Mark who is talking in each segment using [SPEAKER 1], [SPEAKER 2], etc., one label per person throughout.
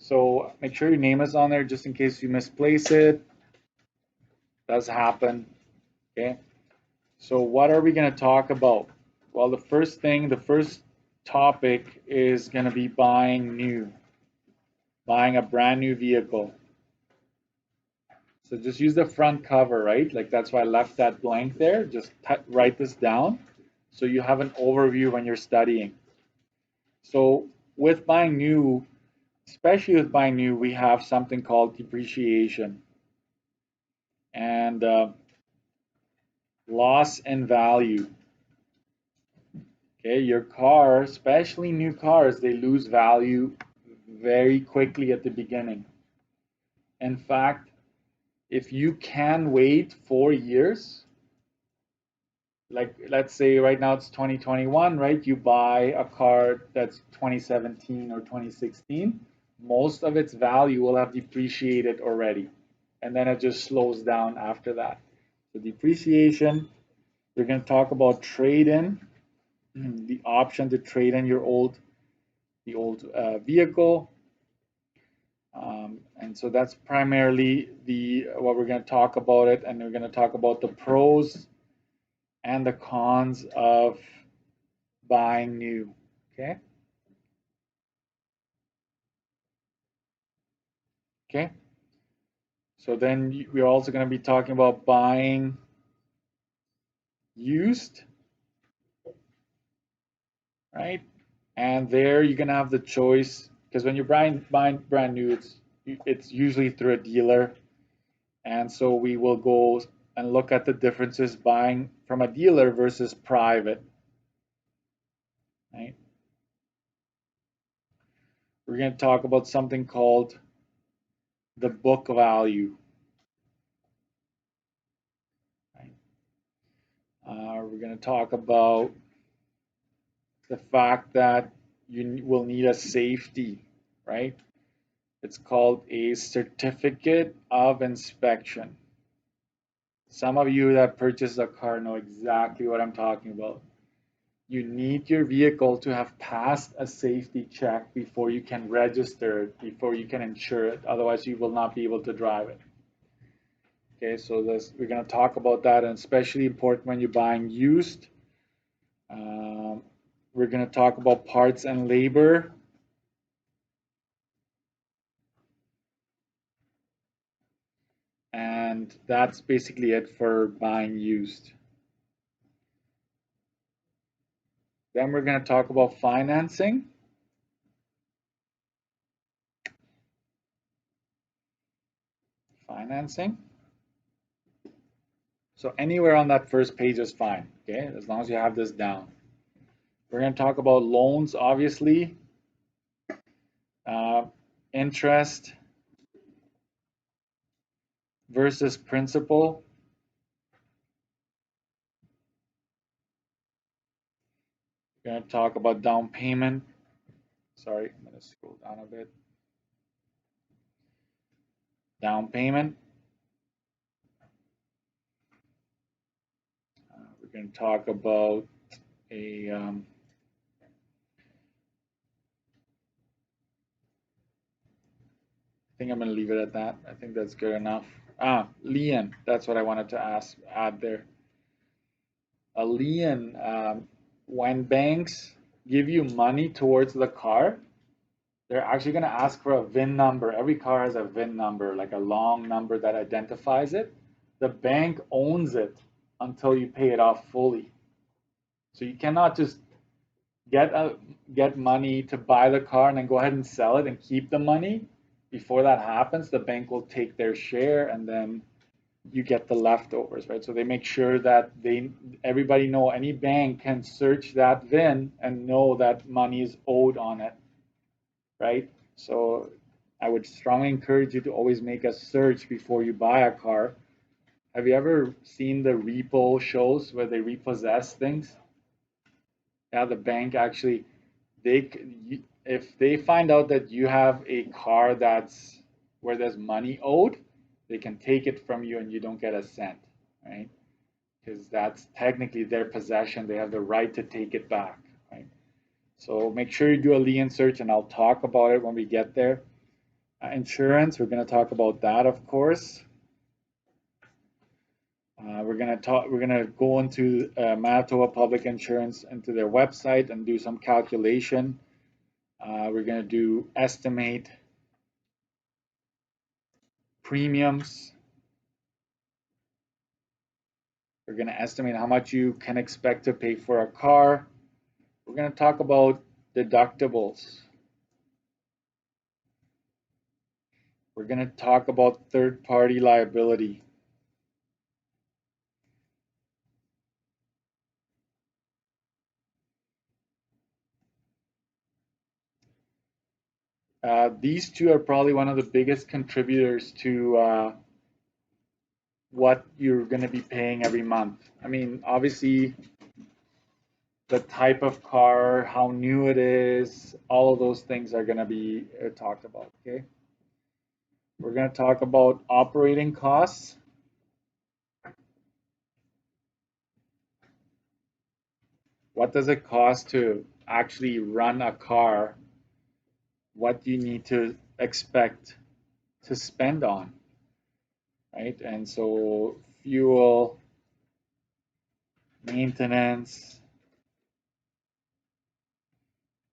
[SPEAKER 1] So make sure your name is on there just in case you misplace it. Does happen. Okay. So what are we going to talk about? Well, the first topic is going to be buying a brand new vehicle. So just use the front cover, right? Like that's why I left that blank there. Just write this down so you have an overview when you're studying. So with buying new, especially with buying new, we have something called depreciation and loss in value. Okay, your car, especially new cars, they lose value very quickly at the beginning. In fact, if you can wait 4 years, like let's say right now it's 2021, right? You buy a car that's 2017 or 2016, most of its value will have depreciated already. And then it just slows down after that. So depreciation, we're going to talk about trade-in, the option to trade in the old vehicle. And so that's primarily what we're going to talk about it, and we're going to talk about the pros and the cons of buying new. Okay. Okay. So then we're also going to be talking about buying used, right? And there you're going to have the choice because when you're buying brand new, it's usually through a dealer. And so we will go and look at the differences buying from a dealer versus private, right? We're going to talk about something called the book value, right? We're going to talk about the fact that you will need a safety, right? It's called a certificate of inspection. Some of you that purchased a car know exactly what I'm talking about. You need your vehicle to have passed a safety check before you can register it, before you can insure it. Otherwise, you will not be able to drive it. Okay, so we're going to talk about that, and especially important when you're buying used. We're going to talk about parts and labor. And that's basically it for buying used. Then we're going to talk about financing. Financing. So anywhere on that first page is fine, okay, as long as you have this down. We're going to talk about loans, obviously, interest versus principal. We're going to talk about down payment. Sorry, I'm going to scroll down a bit. Down payment. We're going to talk about a I think I'm going to leave it at that. I think that's good enough. Lien. That's what I wanted to add there. A lien, when banks give you money towards the car, they're actually going to ask for a VIN number. Every car has a VIN number, like a long number that identifies it. The bank owns it until you pay it off fully. So you cannot just get money to buy the car and then go ahead and sell it and keep the money. Before that happens, the bank will take their share and then you get the leftovers, right? So they make sure that everybody know any bank can search that VIN and know that money is owed on it, right? So I would strongly encourage you to always make a search before you buy a car. Have you ever seen the repo shows where they repossess things? Yeah, the bank actually, they if they find out that you have a car that's where there's money owed, they can take it from you and you don't get a cent, right? Because that's technically their possession. They have the right to take it back, right? So make sure you do a lien search, and I'll talk about it when we get there. Insurance, we're going to talk about that, of course. We're going to go into Manitoba Public Insurance, into their website and do some calculation. We're going to do estimate premiums. We're going to estimate how much you can expect to pay for a car. We're going to talk about deductibles. We're going to talk about third-party liability. These two are probably one of the biggest contributors to what you're going to be paying every month. I mean, obviously, the type of car, how new it is, all of those things are going to be talked about, okay? We're going to talk about operating costs. What does it cost to actually run a car? What do you need to expect to spend on, right? And so fuel, maintenance,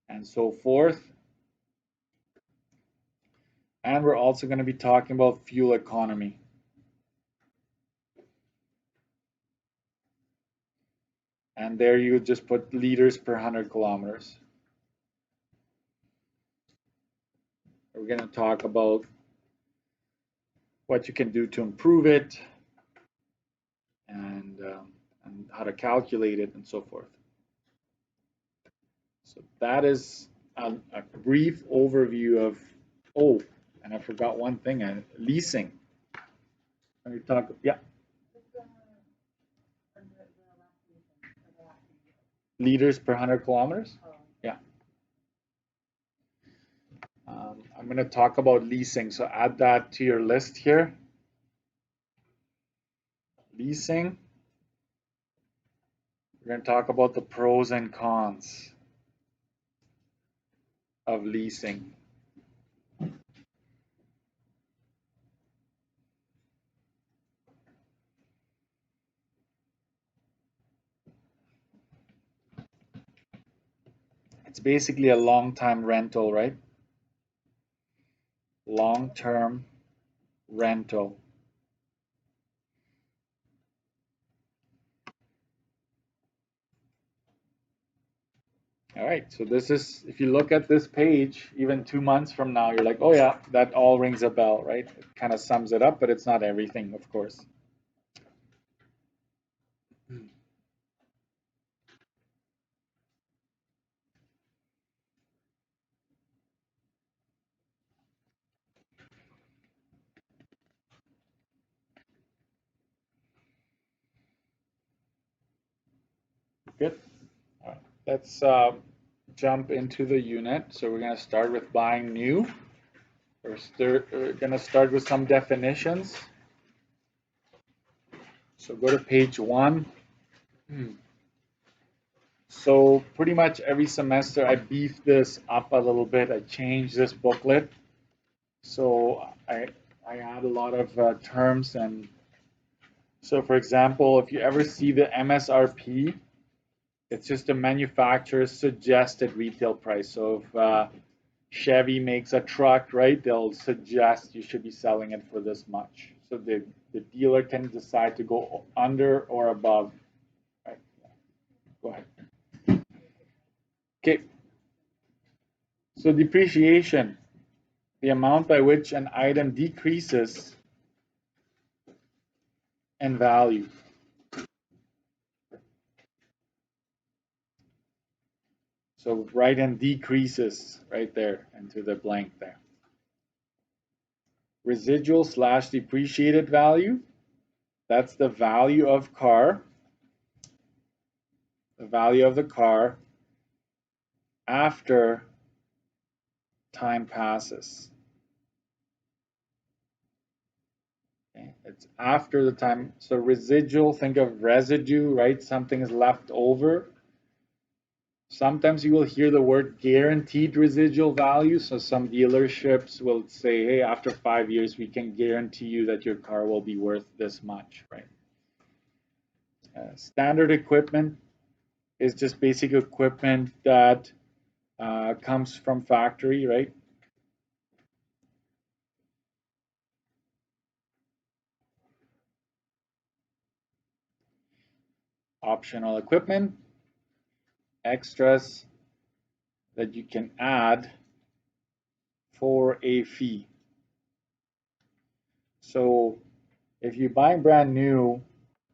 [SPEAKER 1] and so forth. And we're also going to be talking about fuel economy. And there you just put liters per 100 kilometers. We're going to talk about what you can do to improve it and how to calculate it and so forth. So that is a brief overview of, oh, and I forgot one thing, leasing. Let me talk, yeah. Liters per 100 kilometers? Yeah. I'm going to talk about leasing, so add that to your list here. Leasing. We're going to talk about the pros and cons of leasing. It's basically a long-time rental, right? Long-term rental. All right, so this is, if you look at this page, even 2 months from now, you're like, oh yeah, that all rings a bell, right? It kind of sums it up, but it's not everything, of course. Good. All right. Let's jump into the unit. So we're going to start with buying new. We're going to start with some definitions. So go to page 1. So pretty much every semester I beef this up a little bit. I change this booklet. So I add a lot of terms. And so for example, if you ever see the MSRP, it's just a manufacturer's suggested retail price. So if Chevy makes a truck, right, they'll suggest you should be selling it for this much. So the dealer can decide to go under or above. Right. Go ahead. Okay. So depreciation, the amount by which an item decreases in value. So write in decreases right there into the blank there. Residual slash depreciated value, that's the value of car, the value of the car after time passes. Okay. It's after the time. So residual, think of residue, right? Something is left over. Sometimes you will hear the word guaranteed residual value. So some dealerships will say, hey, after 5 years, we can guarantee you that your car will be worth this much, right? Standard equipment is just basic equipment that comes from factory, right? Optional equipment, extras that you can add for a fee. So if you buy brand new,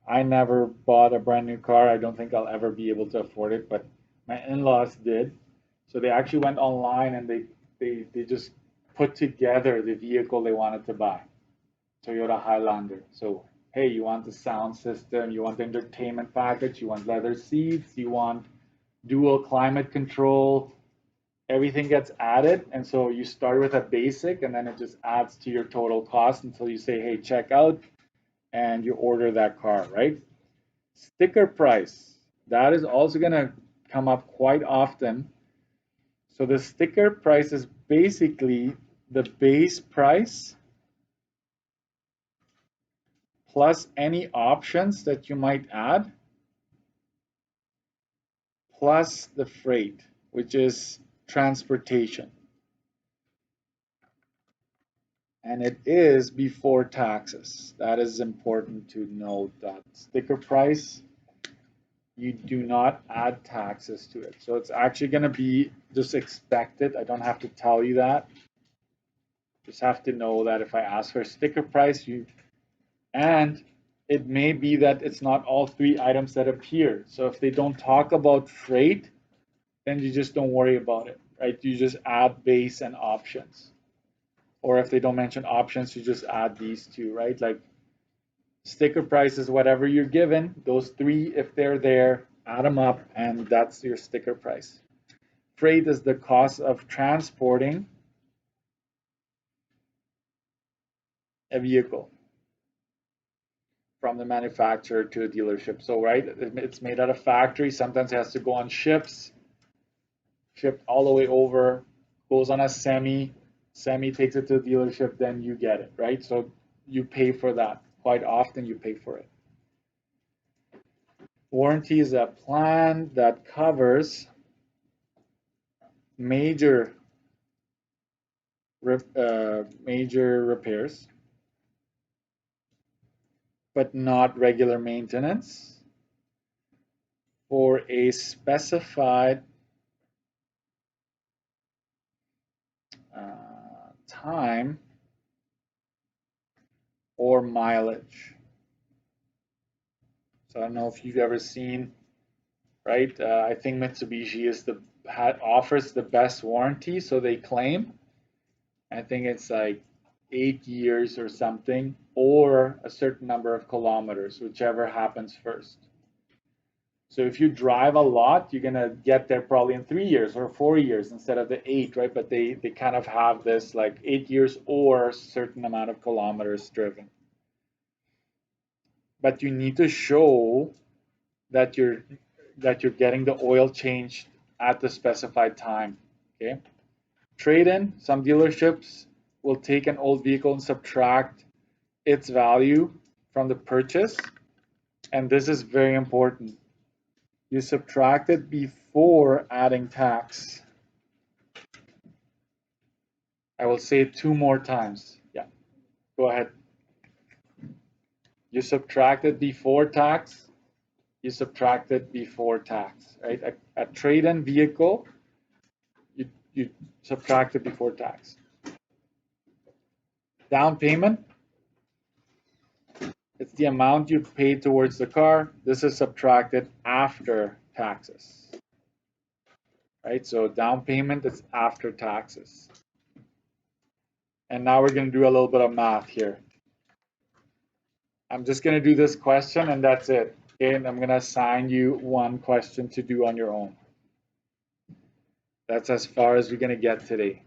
[SPEAKER 1] I never bought a brand new car. I don't think I'll ever be able to afford it, but my in-laws did. So they actually went online and they just put together the vehicle they wanted to buy, Toyota Highlander. So hey, you want the sound system, you want the entertainment package, you want leather seats, you want dual climate control, everything gets added. And so you start with a basic and then it just adds to your total cost until you say, hey, check out, and you order that car, right? Sticker price, that is also going to come up quite often. So the sticker price is basically the base price plus any options that you might add, plus the freight, which is transportation. And it is before taxes. That is important to note, that sticker price, you do not add taxes to it. So it's actually going to be just expected. I don't have to tell you that. Just have to know that if I ask for a sticker price, and it may be that it's not all three items that appear. So if they don't talk about freight, then you just don't worry about it, right? You just add base and options. Or if they don't mention options, you just add these two, right? Like sticker price is whatever you're given. Those three, if they're there, add them up, and that's your sticker price. Freight is the cost of transporting a vehicle from the manufacturer to a dealership. So, right, it's made at a factory. Sometimes it has to go on ships, shipped all the way over, goes on a semi takes it to the dealership, then you get it, right? So you pay for that. Quite often you pay for it. Warranty is a plan that covers major major repairs, but not regular maintenance for a specified time or mileage. So I don't know if you've ever seen, right? I think Mitsubishi offers the best warranty, so they claim. I think it's like 8 years or something, or a certain number of kilometers, whichever happens first. So if you drive a lot, you're gonna get there probably in 3 years or 4 years instead of the 8, right? But they kind of have this like 8 years or a certain amount of kilometers driven. But you need to show that you're getting the oil changed at the specified time. Okay. Trade-in, some dealerships will take an old vehicle and subtract its value from the purchase. And this is very important. You subtract it before adding tax. I will say it 2 more times. Yeah, go ahead. You subtract it before tax. You subtract it before tax, right? A trade-in vehicle, you subtract it before tax. Down payment, it's the amount you paid towards the car. This is subtracted after taxes, right? So down payment is after taxes. And now we're going to do a little bit of math here. I'm just going to do this question and that's it. Okay, and I'm going to assign you one question to do on your own. That's as far as we're going to get today.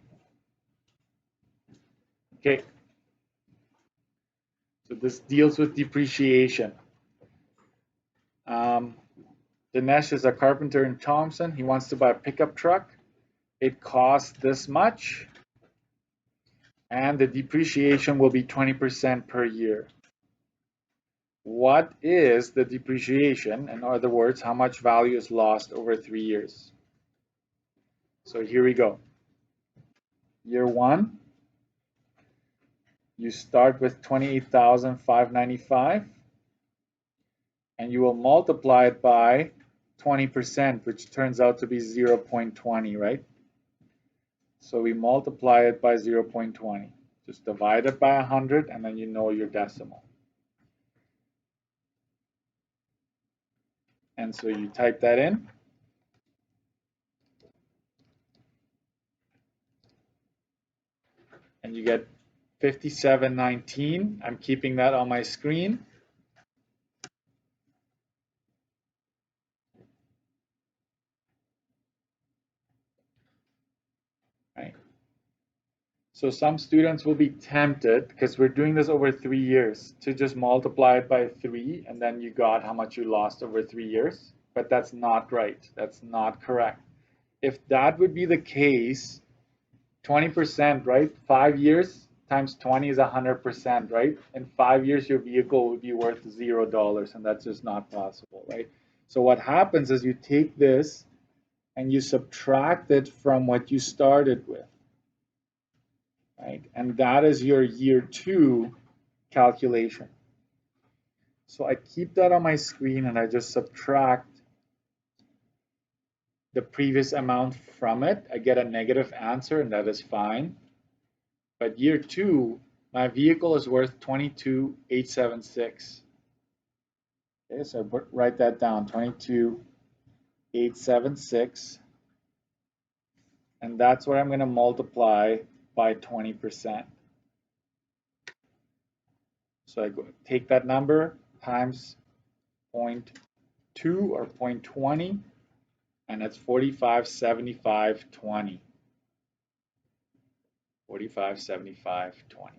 [SPEAKER 1] Okay. So this deals with depreciation. Dinesh is a carpenter in Thompson. He wants to buy a pickup truck. It costs this much, and the depreciation will be 20% per year. What is the depreciation? In other words, how much value is lost over 3 years? So here we go. Year one, you start with 28,595, and you will multiply it by 20%, which turns out to be 0.20, right? So we multiply it by 0.20. Just divide it by 100, and then you know your decimal. And so you type that in. And you get 5719. I'm keeping that on my screen. Right. So some students will be tempted, because we're doing this over 3 years, to just multiply it by 3, and then you got how much you lost over 3 years. But that's not right. That's not correct. If that would be the case, 20%, right? 5 years times 20 is 100%, right? In 5 years, your vehicle would be worth $0, and that's just not possible, right? So what happens is you take this and you subtract it from what you started with, right? And that is your year two calculation. So I keep that on my screen and I just subtract the previous amount from it. I get a negative answer, and that is fine. But year two, my vehicle is worth 22,876. Okay, so write that down, 22,876. And that's what I'm going to multiply by 20%. So I take that number times 0.2 or 0.20, and that's 4575.20. 4575.20.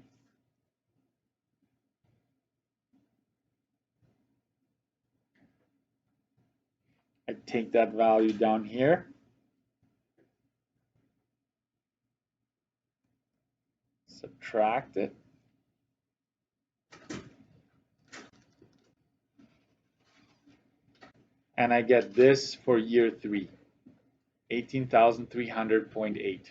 [SPEAKER 1] I take that value down here, subtract it, and I get this for year three, 18,300.8.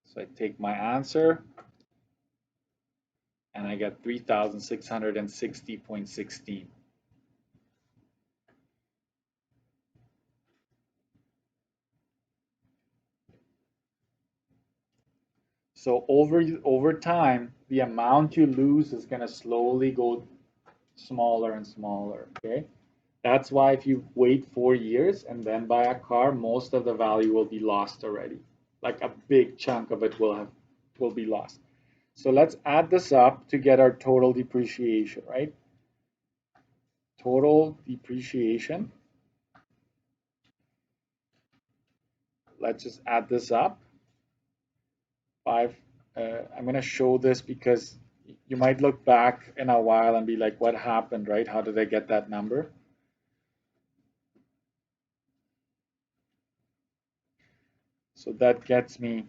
[SPEAKER 1] So I take my answer, and I get 3,660.16. So over time, the amount you lose is going to slowly go smaller and smaller, okay? That's why if you wait 4 years and then buy a car, most of the value will be lost already. Like a big chunk of it will be lost. So let's add this up to get our total depreciation, right? Total depreciation. Let's just add this up. I'm going to show this because you might look back in a while and be like, what happened, right? How did I get that number? So that gets me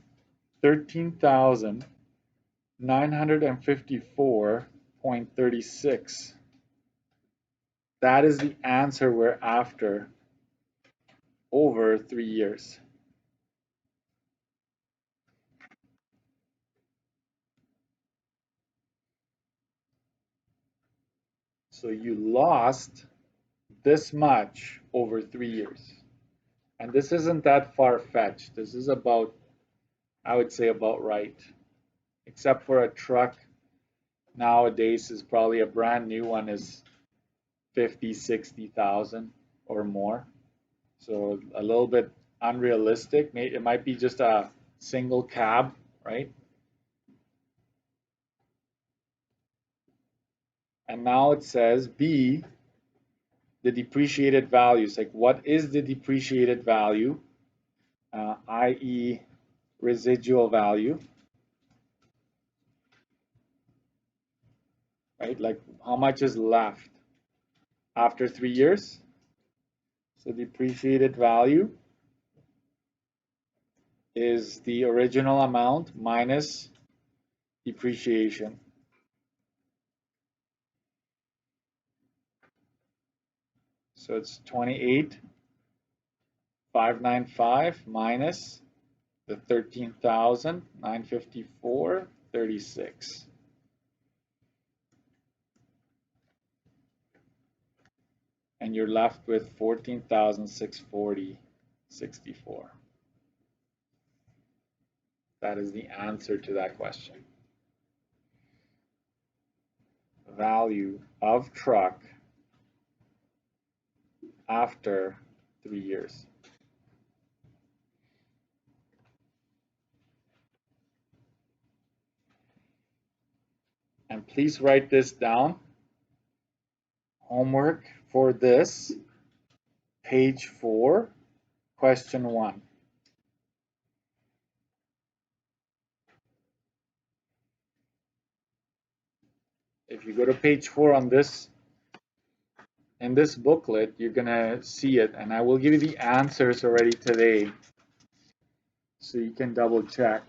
[SPEAKER 1] 13,954.36. That is the answer we're after over 3 years. So you lost this much over 3 years. And this isn't that far-fetched. This is about, I would say, about right. Except for a truck nowadays is probably a brand new one is 50, 60,000 or more. So a little bit unrealistic. It might be just a single cab, right? And now it says B, the depreciated values. Like, what is the depreciated value, i.e. residual value, right? Like how much is left after 3 years. So depreciated value is the original amount minus depreciation. So it's 28,595 minus the 13,954.36. And you're left with 14,640.64. That is the answer to that question. Value of truck after 3 years. And please write this down. Homework for this, page 4, question 1. If you go to page 4 on this, in this booklet, you're gonna see it, and I will give you the answers already today, so you can double check.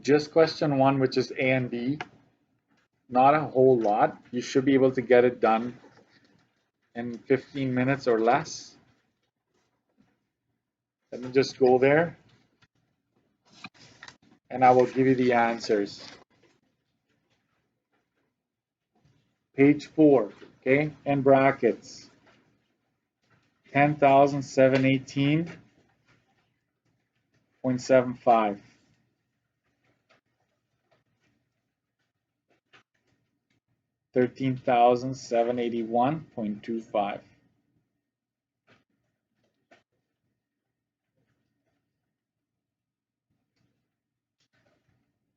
[SPEAKER 1] Just question 1, which is A and B, not a whole lot. You should be able to get it done in 15 minutes or less. Let me just go there, and I will give you the answers. Page 4, okay, in brackets, 10,718.75. 13,781.25.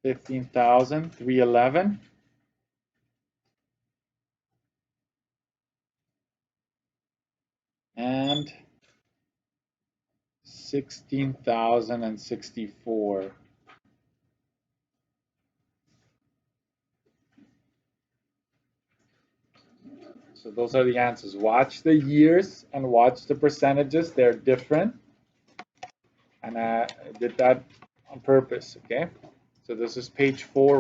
[SPEAKER 1] 15,311. And 16,064. So those are the answers. Watch the years and watch the percentages. They're different. And I did that on purpose, okay? So this is page 4.